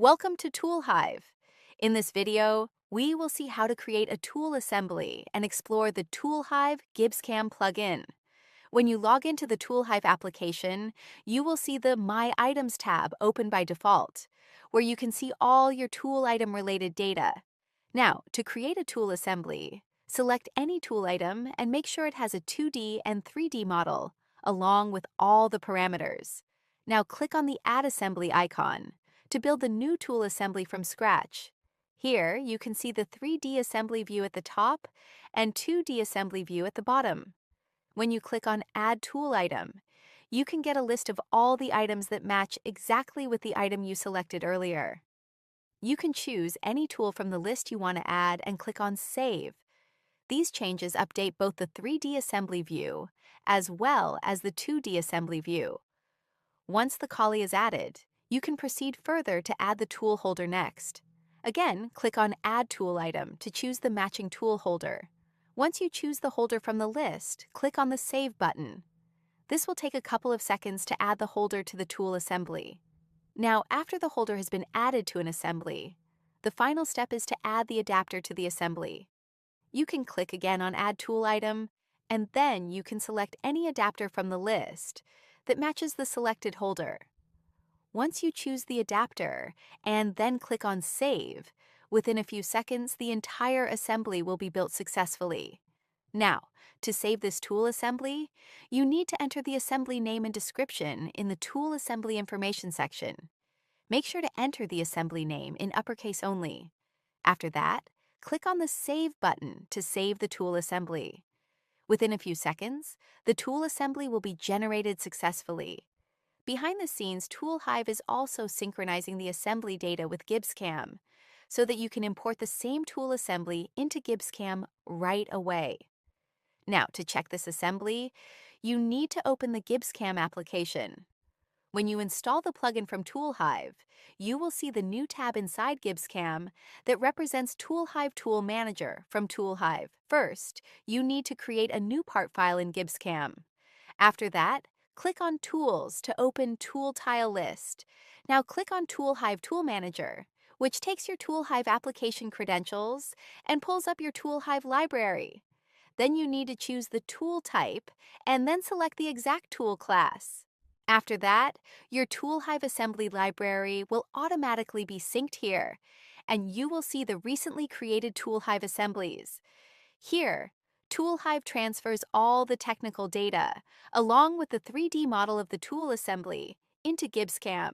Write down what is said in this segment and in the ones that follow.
Welcome to Toolhive. In this video, we will see how to create a tool assembly and explore the Toolhive Gibbscam plugin. When you log into the Toolhive application, you will see the My Items tab open by default, where you can see all your tool item related data. Now, to create a tool assembly, select any tool item and make sure it has a 2D and 3D model, along with all the parameters. Now click on the Add Assembly icon to build the new tool assembly from scratch. Here, you can see the 3D assembly view at the top and 2D assembly view at the bottom. When you click on Add Tool Item, you can get a list of all the items that match exactly with the item you selected earlier. You can choose any tool from the list you want to add and click on Save. These changes update both the 3D assembly view as well as the 2D assembly view. Once the collie is added, you can proceed further to add the tool holder next. Again, click on Add Tool Item to choose the matching tool holder. Once you choose the holder from the list, click on the Save button. This will take a couple of seconds to add the holder to the tool assembly. Now, after the holder has been added to an assembly, the final step is to add the adapter to the assembly. You can click again on Add Tool Item, and then you can select any adapter from the list that matches the selected holder. Once you choose the adapter and then click on Save, within a few seconds, the entire assembly will be built successfully. Now, to save this tool assembly, you need to enter the assembly name and description in the Tool Assembly Information section. Make sure to enter the assembly name in uppercase only. After that, click on the Save button to save the tool assembly. Within a few seconds, the tool assembly will be generated successfully. Behind the scenes, Toolhive is also synchronizing the assembly data with Gibbscam so that you can import the same tool assembly into Gibbscam right away. Now, to check this assembly, you need to open the Gibbscam application. When you install the plugin from Toolhive, you will see the new tab inside Gibbscam that represents Toolhive Tool Manager from Toolhive. First, you need to create a new part file in Gibbscam. After that, click on Tools to open Tool Tile List. Now click on Toolhive Tool Manager, which takes your Toolhive application credentials and pulls up your Toolhive library. Then you need to choose the tool type and then select the exact tool class. After that, your Toolhive assembly library will automatically be synced here, and you will see the recently created Toolhive assemblies. Here, Toolhive transfers all the technical data, along with the 3D model of the tool assembly, into Gibbscam.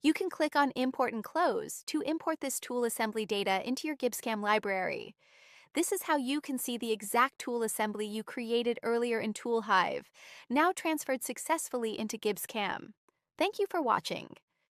You can click on Import and Close to import this tool assembly data into your Gibbscam library. This is how you can see the exact tool assembly you created earlier in Toolhive, now transferred successfully into Gibbscam. Thank you for watching.